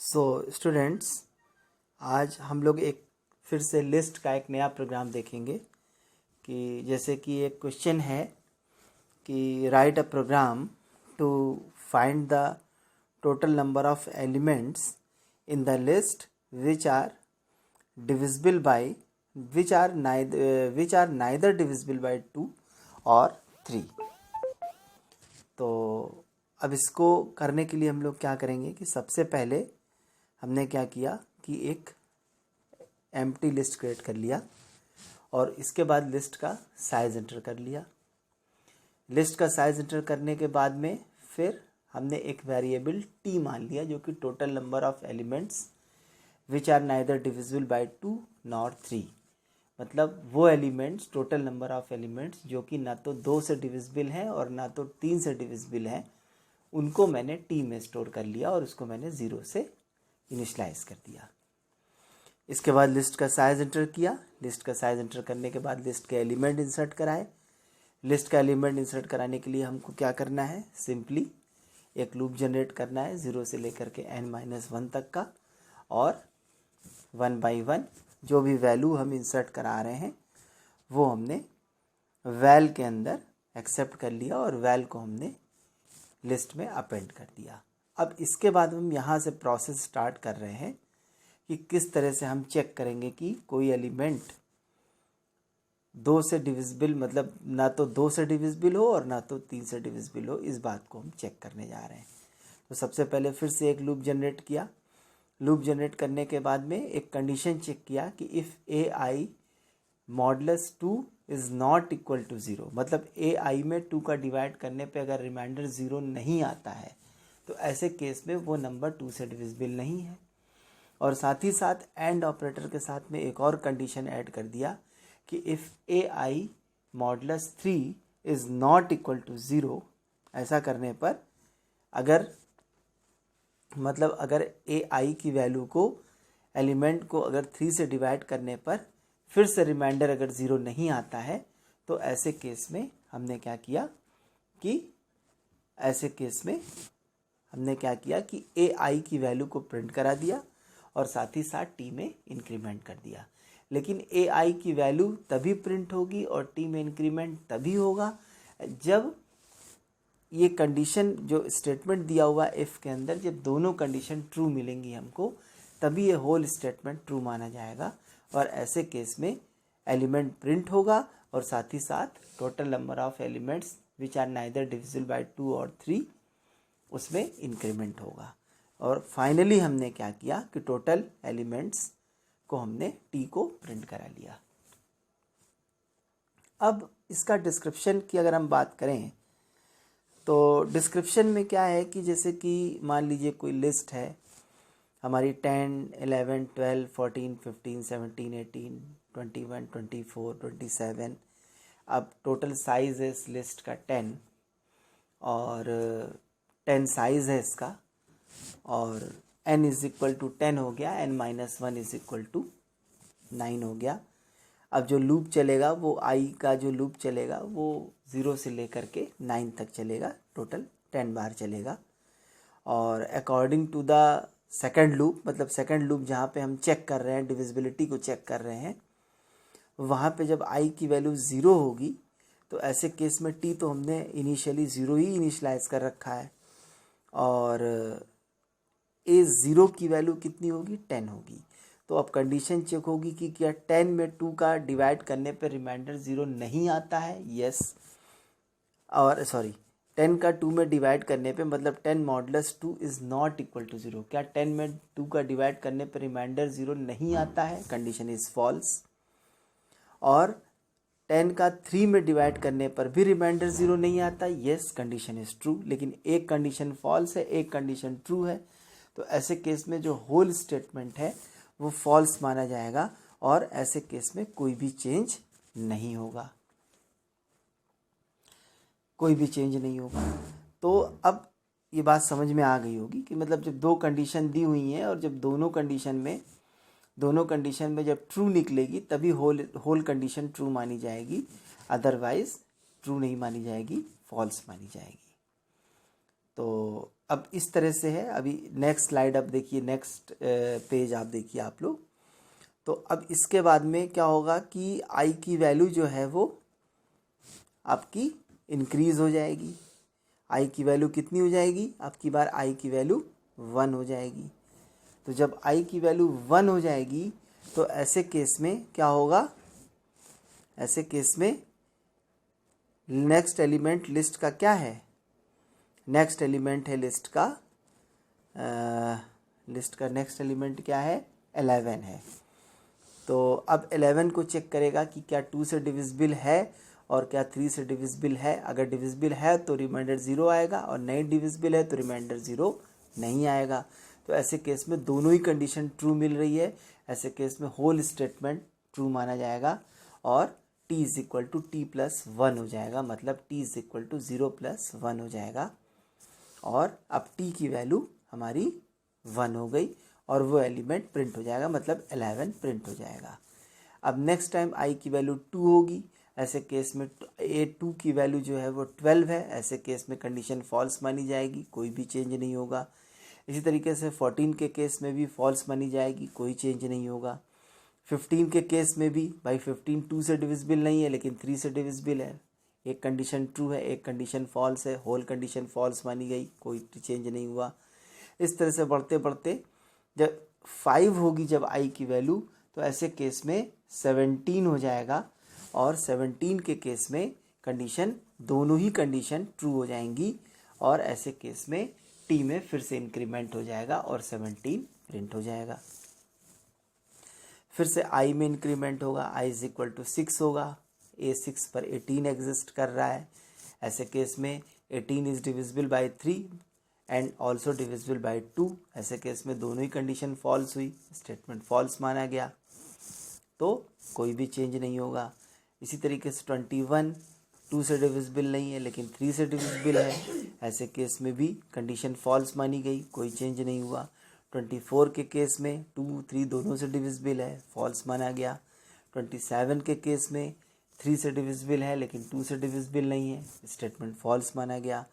Students, आज हम लोग एक फिर से लिस्ट का एक नया प्रोग्राम देखेंगे कि जैसे कि एक क्वेश्चन है कि write a program to find the total number of elements in the list which are divisible by which are neither divisible by 2 और 3। तो अब इसको करने के लिए हम लोग क्या करेंगे कि सबसे पहले हमने क्या किया कि एक एम्प्टी लिस्ट क्रिएट कर लिया और इसके बाद लिस्ट का साइज़ एंटर कर लिया। लिस्ट का साइज़ एंटर करने के बाद में फिर हमने एक वेरिएबल टी मान लिया जो कि total number of elements which are neither divisible by 2 nor 3, मतलब वो elements, total number of elements जो कि ना तो 2 से डिविजिबल हैं और ना तो 3 से डिविजिबल हैं, उनको मैंने टी में स्टोर कर लिया और उसको मैंने 0 से इनिशलाइज कर दिया। इसके बाद लिस्ट का साइज़ एंटर किया। लिस्ट का साइज़ एंटर करने के बाद लिस्ट के एलिमेंट इंसर्ट कराए। लिस्ट का एलिमेंट इंसर्ट कराने के लिए हमको क्या करना है, सिंपली एक लूप जनरेट करना है 0 से लेकर के n-1 तक का, और 1 बाई 1 जो भी वैल्यू हम इंसर्ट करा रहे हैं वो हमने वैल के अंदर एक्सेप्ट कर लिया और वैल को हमने लिस्ट में अपेंड कर दिया। अब इसके बाद हम यहाँ से प्रोसेस स्टार्ट कर रहे हैं कि किस तरह से हम चेक करेंगे कि कोई एलिमेंट 2 से डिविजिबल, मतलब ना तो 2 से डिविजिबल हो और ना तो 3 से डिविजिबल हो, इस बात को हम चेक करने जा रहे हैं। तो सबसे पहले फिर से एक लूप जनरेट किया। लूप जनरेट करने के बाद में एक कंडीशन चेक किया कि if A I modulus 2 is not equal to 0, मतलब ए आई में 2 का डिवाइड करने पे अगर रिमाइंडर 0 नहीं आता है तो ऐसे केस में वो नंबर 2 से डिविजिबल नहीं है। और साथ ही साथ एंड ऑपरेटर के साथ में एक और कंडीशन ऐड कर दिया कि if A I modulus 3 is not equal to 0, ऐसा करने पर अगर ए आई की वैल्यू को, एलिमेंट को अगर 3 से डिवाइड करने पर फिर से रिमाइंडर अगर 0 नहीं आता है तो ऐसे केस में हमने क्या किया कि ए आई की वैल्यू को प्रिंट करा दिया और साथ ही साथ टी में इंक्रीमेंट कर दिया। लेकिन ए आई की वैल्यू तभी प्रिंट होगी और टी में इंक्रीमेंट तभी होगा जब ये कंडीशन, जो स्टेटमेंट दिया हुआ इफ़ के अंदर, जब दोनों कंडीशन ट्रू मिलेंगी हमको, तभी ये होल स्टेटमेंट ट्रू माना जाएगा और ऐसे केस में एलिमेंट प्रिंट होगा और साथ ही साथ total number of elements which are neither divisible by 2 और 3 उसमें इंक्रीमेंट होगा। और फाइनली हमने क्या किया कि टोटल एलिमेंट्स को हमने टी को प्रिंट करा लिया। अब इसका डिस्क्रिप्शन की अगर हम बात करें तो डिस्क्रिप्शन में क्या है कि जैसे कि मान लीजिए कोई लिस्ट है हमारी 10, 11, 12, 14, 15, 17, 18, 21, 24, 27। अब टोटल साइज़ है इस लिस्ट का 10 और 10 साइज़ है इसका, और n इज़ इक्वल टू 10 हो गया, n-1 इज़ इक्वल टू 9 हो गया। अब जो लूप चलेगा वो आई का जो लूप चलेगा वो 0 से लेकर के 9 तक चलेगा, टोटल 10 बार चलेगा। और according to the second loop, मतलब सेकंड लूप जहाँ पे हम चेक कर रहे हैं, डिविजिबिलिटी को चेक कर रहे हैं, वहाँ पे जब आई की वैल्यू 0 होगी तो ऐसे केस में टी तो हमने इनिशियली 0 ही इनिशलाइज कर रखा है और ए 0 की वैल्यू कितनी होगी, 10 होगी। तो अब कंडीशन चेक होगी कि क्या 10 में 2 का डिवाइड करने पर रिमाइंडर 0 नहीं आता है, यस। और 10 का 2 में डिवाइड करने पे, मतलब 10 modulus 2 is not equal to 0, क्या 10 में 2 का डिवाइड करने पर रिमाइंडर 0 नहीं आता है, कंडीशन इज़ फॉल्स। और 10 का 3 में डिवाइड करने पर भी रिमाइंडर 0 नहीं आता, यस, कंडीशन इज़ ट्रू। लेकिन एक कंडीशन फॉल्स है, एक कंडीशन ट्रू है, तो ऐसे केस में जो होल स्टेटमेंट है वो फॉल्स माना जाएगा और ऐसे केस में कोई भी चेंज नहीं होगा, तो अब ये बात समझ में आ गई होगी कि मतलब जब 2 कंडीशन दी हुई हैं और जब दोनों कंडीशन में जब ट्रू निकलेगी तभी होल कंडीशन ट्रू मानी जाएगी, अदरवाइज ट्रू नहीं मानी जाएगी, फॉल्स मानी जाएगी। तो अब इस तरह से है। अभी नेक्स्ट स्लाइड अब देखिए, नेक्स्ट पेज आप देखिए आप लोग। तो अब इसके बाद में क्या होगा कि आई की वैल्यू जो है वो आपकी इंक्रीज़ हो जाएगी। आई की वैल्यू कितनी हो जाएगी? अब की बार आई की वैल्यू 1 हो जाएगी। तो जब आई की वैल्यू 1 हो जाएगी तो ऐसे केस में क्या होगा? ऐसे केस में नेक्स्ट एलिमेंट लिस्ट का क्या है? नेक्स्ट एलिमेंट है लिस्ट का नेक्स्ट एलिमेंट क्या है? 11 है। तो अब 11 को चेक करेगा कि क्या 2 से डिविजिबल है और क्या 3 से डिविजिबल है। अगर डिविजिबल है तो रिमाइंडर 0 आएगा और नहीं डिविजिबल है तो रिमाइंडर 0 नहीं आएगा। तो ऐसे केस में दोनों ही कंडीशन ट्रू मिल रही है। ऐसे केस में होल स्टेटमेंट ट्रू माना जाएगा और t is equal to T plus 1 हो जाएगा, मतलब t is equal to 0 plus 1 हो जाएगा। और अब t की वैल्यू हमारी 1 हो गई और वो एलिमेंट प्रिंट हो जाएगा, मतलब 11 प्रिंट हो जाएगा। अब नेक्स्ट टाइम i की वैल्यू 2 होगी। ऐसे केस में a2 की वैल्यू जो है वो 12 है। ऐसे केस में कंडीशन फॉल्स मानी जाएगी, कोई भी चेंज नहीं होगा। इसी तरीके से 14 के केस में भी फॉल्स मानी जाएगी, कोई चेंज नहीं होगा। 15 के केस में भी भाई 15 2 से डिविजिबल नहीं है लेकिन 3 से डिविजिबल है। एक कंडीशन ट्रू है, एक कंडीशन फॉल्स है, होल कंडीशन फॉल्स मानी गई, कोई चेंज नहीं हुआ। इस तरह से बढ़ते बढ़ते जब 5 होगी जब आई की वैल्यू, तो ऐसे केस में 17 हो जाएगा और 17 के केस में कंडीशन दोनों ही कंडीशन ट्रू हो जाएंगी और ऐसे केस में टी में फिर से इंक्रीमेंट हो जाएगा और 17 प्रिंट हो जाएगा। फिर से आई में इंक्रीमेंट होगा, आई इज इक्वल टू 6 होगा। A6 पर 18 एग्जिस्ट कर रहा है। ऐसे केस में 18 is divisible by 3 and also divisible by 2। ऐसे केस में दोनों ही कंडीशन फॉल्स हुई, स्टेटमेंट फॉल्स माना गया, तो कोई भी चेंज नहीं होगा। इसी तरीके से 21 2 से डिविजिबल नहीं है लेकिन 3 से डिविजिबल है। ऐसे केस में भी कंडीशन फॉल्स मानी गई, कोई चेंज नहीं हुआ। 24 के केस में 2 3 दोनों से डिविजिबल है, फॉल्स माना गया। 27 के केस में 3 से डिविजिबल है लेकिन 2 से डिविजिबल नहीं है, स्टेटमेंट फॉल्स माना गया।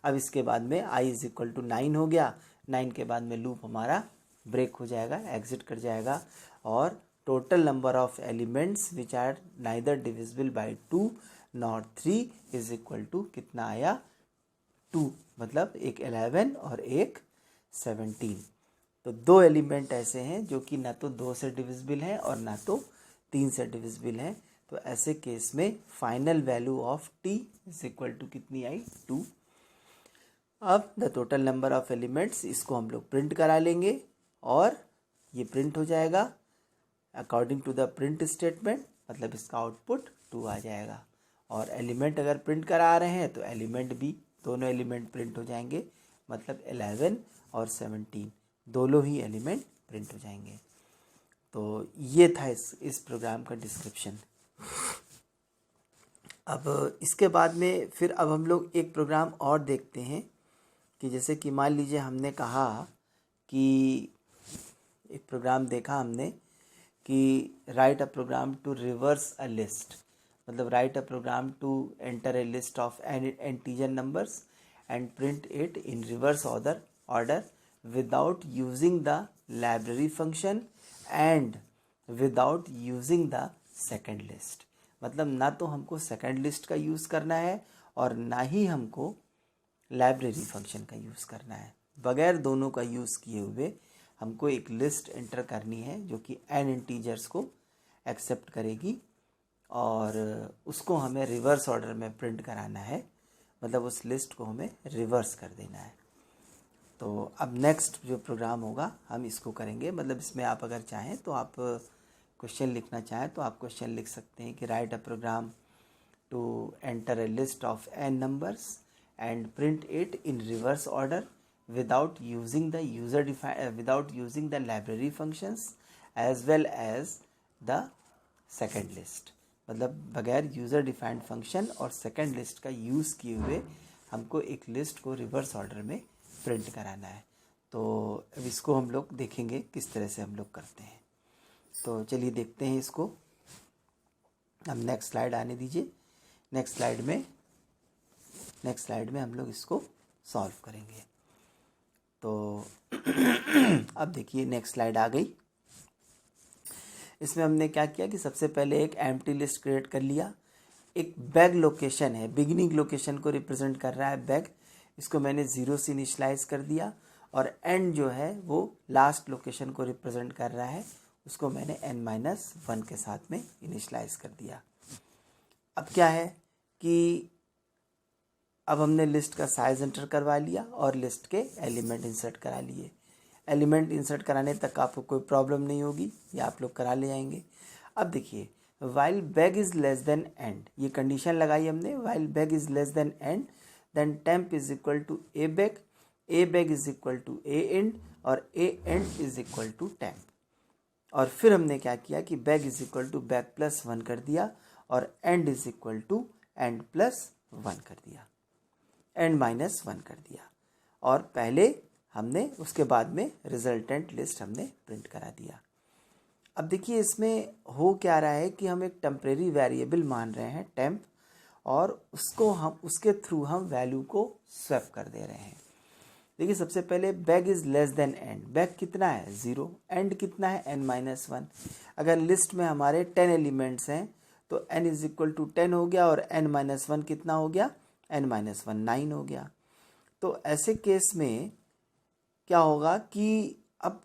अब इसके बाद में i इज इक्वल टू 9 हो गया। 9 के बाद में लूप हमारा ब्रेक हो जाएगा, एग्जिट कर जाएगा और total number of elements which are neither divisible by 2 not 3 is equal to कितना आया? 2, मतलब एक 11 और एक 17। तो दो एलिमेंट ऐसे हैं जो कि ना तो 2 से डिविजिबल है और ना तो 3 से डिविजिबल है। तो ऐसे केस में final value of t is equal to कितनी आई? 2। अब the total number of elements, इसको हम लोग प्रिंट करा लेंगे और ये प्रिंट हो जाएगा according to the print statement, मतलब इसका आउटपुट 2 आ जाएगा। और एलिमेंट अगर प्रिंट करा रहे हैं तो एलिमेंट भी, दोनों एलिमेंट प्रिंट हो जाएंगे, मतलब 11 और 17 दोनों ही एलिमेंट प्रिंट हो जाएंगे। तो ये था इस प्रोग्राम का डिस्क्रिप्शन। अब इसके बाद में फिर अब हम लोग एक प्रोग्राम और देखते हैं कि जैसे कि मान लीजिए हमने कहा कि एक प्रोग्राम देखा हमने कि write a program to reverse a list, मतलब write a program to enter a list of integer numbers and print it in reverse order without using the library function and without using the second list. मतलब ना तो हमको second list का use करना है और ना ही हमको लाइब्रेरी फंक्शन का यूज़ करना है। बगैर दोनों का यूज़ किए हुए हमको एक लिस्ट एंटर करनी है जो कि n इंटीजर्स को एक्सेप्ट करेगी और उसको हमें रिवर्स ऑर्डर में प्रिंट कराना है, मतलब उस लिस्ट को हमें रिवर्स कर देना है। तो अब नेक्स्ट जो प्रोग्राम होगा हम इसको करेंगे। मतलब इसमें आप अगर चाहें तो आप क्वेश्चन लिखना चाहें तो आप क्वेश्चन लिख सकते हैं कि write a program to enter a list of n numbers and print it in reverse order without using the library functions as well as the second list। मतलब बगैर यूज़र डिफाइंड फंक्शन और second list का use किए हुए हमको एक list को reverse order में प्रिंट कराना है। तो अब इसको हम लोग देखेंगे किस तरह से हम लोग करते हैं। तो चलिए देखते हैं इसको। अब नेक्स्ट स्लाइड आने दीजिए। नेक्स्ट स्लाइड में हम लोग इसको सॉल्व करेंगे। तो अब देखिए नेक्स्ट स्लाइड आ गई। इसमें हमने क्या किया कि सबसे पहले एक एम्प्टी लिस्ट क्रिएट कर लिया। एक बैग लोकेशन है, बिगिनिंग लोकेशन को रिप्रेजेंट कर रहा है बैग, इसको मैंने 0 से इनिशलाइज कर दिया। और एंड जो है वो लास्ट लोकेशन को रिप्रेजेंट कर रहा है, उसको मैंने n-1 के साथ में इनिशलाइज कर दिया। अब क्या है कि अब हमने लिस्ट का साइज एंटर करवा लिया और लिस्ट के एलिमेंट इंसर्ट करा लिए। एलिमेंट इंसर्ट कराने तक आपको कोई प्रॉब्लम नहीं होगी, ये आप लोग करा ले जाएंगे। अब देखिए while beg is less than end, ये कंडीशन लगाई हमने, while beg is less than end then temp is equal to a beg is equal to a end और a end is equal to temp. और फिर हमने क्या किया कि beg is equal to bag plus 1 कर दिया और end is equal to end plus 1 कर दिया, n-1 कर दिया। और पहले हमने उसके बाद में रिजल्टेंट लिस्ट हमने प्रिंट करा दिया। अब देखिए इसमें हो क्या रहा है कि हम एक टेम्परेरी वेरिएबल मान रहे हैं टेम्प, और उसको हम उसके थ्रू हम वैल्यू को स्वैप कर दे रहे हैं। देखिए सबसे पहले bag is less than and, bag कितना है 0, एंड कितना है n-1। अगर लिस्ट में हमारे 10 एलिमेंट्स हैं तो n इज इक्वल टू 10 हो गया और n-1 कितना हो गया, n-1 9 हो गया। तो ऐसे केस में क्या होगा कि अब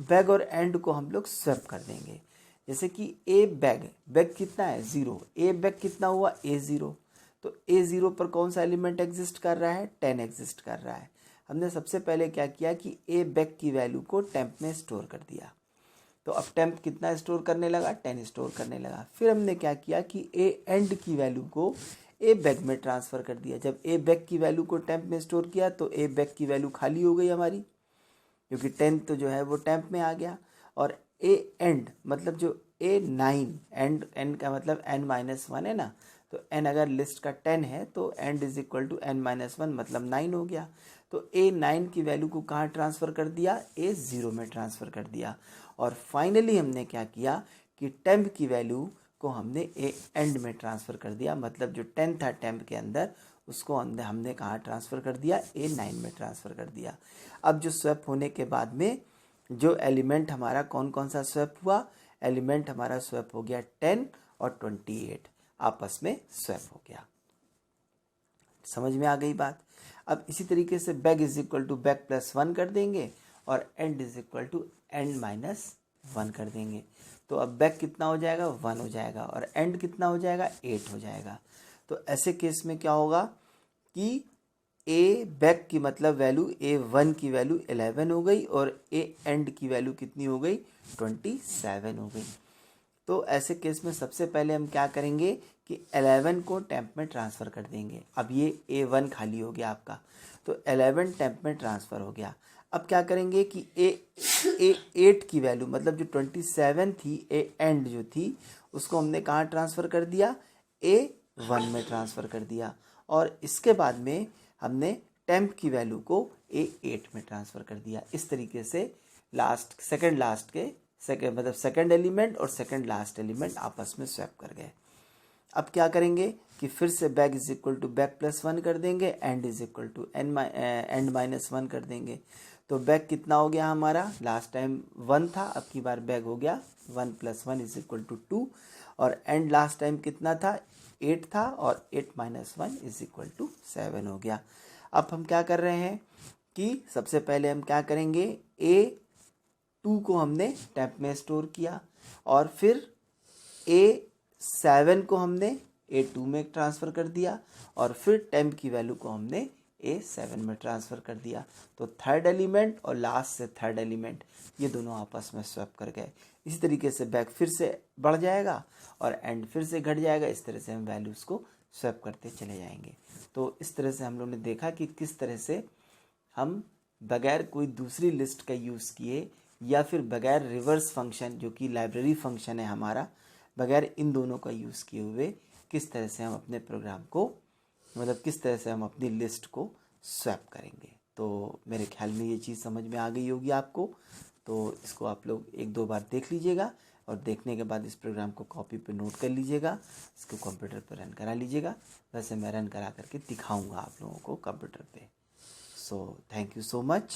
बैग और एंड को हम लोग स्वैप कर देंगे। जैसे कि ए बैग कितना है 0, ए बैग कितना हुआ a0, तो a0 पर कौन सा एलिमेंट एग्जिस्ट कर रहा है, 10 एग्जिस्ट कर रहा है। हमने सबसे पहले क्या किया कि ए बैग की वैल्यू को टेम्प में स्टोर कर दिया। तो अब टेम्प कितना स्टोर करने लगा, 10 स्टोर करने लगा। फिर हमने क्या किया कि ए एंड की वैल्यू को ए बैग में ट्रांसफ़र कर दिया। जब ए बैग की वैल्यू को टेम्प में स्टोर किया तो ए बैग की वैल्यू खाली हो गई हमारी, क्योंकि 10 तो जो है वो टेम्प में आ गया। और ए एंड मतलब जो a9 एंड का मतलब n-1 है ना, तो n अगर लिस्ट का 10 है तो and is equal to n-1 मतलब 9 हो गया। तो a9 की वैल्यू को कहाँ ट्रांसफ़र कर दिया, a0 में ट्रांसफ़र कर दिया। और फाइनली हमने क्या किया कि टेम्प की वैल्यू को हमने ए एंड में ट्रांसफ़र कर दिया, मतलब जो 10 था टेम्प के अंदर उसको हमने कहाँ ट्रांसफ़र कर दिया, a9 में ट्रांसफ़र कर दिया। अब जो स्वैप होने के बाद में जो एलिमेंट हमारा कौन कौन सा स्वैप हुआ, एलिमेंट हमारा स्वैप हो गया 10 और 28 आपस में स्वैप हो गया। समझ में आ गई बात। अब इसी तरीके से bag is equal to bag plus 1 कर देंगे और end is equal to n-1 कर देंगे। तो अब बैग कितना हो जाएगा, 1 हो जाएगा और एंड कितना हो जाएगा, 8 हो जाएगा। तो ऐसे केस में क्या होगा कि ए बैग की मतलब वैल्यू a1 की वैल्यू 11 हो गई और ए एंड की वैल्यू कितनी हो गई, 27 हो गई। तो ऐसे केस में सबसे पहले हम क्या करेंगे कि 11 को टेम्प में ट्रांसफ़र कर देंगे। अब ये a1 खाली हो गया आपका, तो 11 टेम्प में ट्रांसफ़र हो गया। अब क्या करेंगे कि a8 की वैल्यू मतलब जो 27 थी, ए एंड जो थी उसको हमने कहाँ ट्रांसफ़र कर दिया, a1 में ट्रांसफ़र कर दिया। और इसके बाद में हमने टेम्प की वैल्यू को a8 में ट्रांसफ़र कर दिया। इस तरीके से सेकंड एलिमेंट और सेकंड लास्ट एलिमेंट आपस में स्वैप कर गए। अब क्या करेंगे कि फिर से bag is equal to bag plus 1 कर देंगे, and is equal to n-1 कर देंगे। तो बैग कितना हो गया हमारा, लास्ट टाइम 1 था, अब की बार बैग हो गया 1 + 1 इज इक्वल टू 2। और एंड लास्ट टाइम कितना था, 8 था और 8-1 इज इक्वल टू 7 हो गया। अब हम क्या कर रहे हैं कि सबसे पहले हम क्या करेंगे, a2 को हमने टेम्प में स्टोर किया और फिर a7 को हमने a2 में ट्रांसफ़र कर दिया और फिर टेम्प की वैल्यू को हमने a7 में ट्रांसफ़र कर दिया। तो थर्ड एलिमेंट और लास्ट से थर्ड एलिमेंट ये दोनों आपस में स्वैप कर गए। इसी तरीके से बैक फिर से बढ़ जाएगा और एंड फिर से घट जाएगा। इस तरह से हम वैल्यूज़ को स्वैप करते चले जाएंगे। तो इस तरह से हम लोगों ने देखा कि किस तरह से हम बगैर कोई दूसरी लिस्ट का यूज़ किए या फिर बगैर रिवर्स फंक्शन जो कि लाइब्रेरी फंक्शन है हमारा, बगैर इन दोनों का यूज़ किए हुए किस तरह से हम अपने प्रोग्राम को मतलब किस तरह से हम अपनी लिस्ट को स्वैप करेंगे। तो मेरे ख्याल में ये चीज़ समझ में आ गई होगी आपको। तो इसको आप लोग 1-2 बार देख लीजिएगा और देखने के बाद इस प्रोग्राम को कॉपी पे नोट कर लीजिएगा, इसको कंप्यूटर पर रन करा लीजिएगा। वैसे मैं रन करा करके दिखाऊंगा आप लोगों को कंप्यूटर पे। So thank you so much.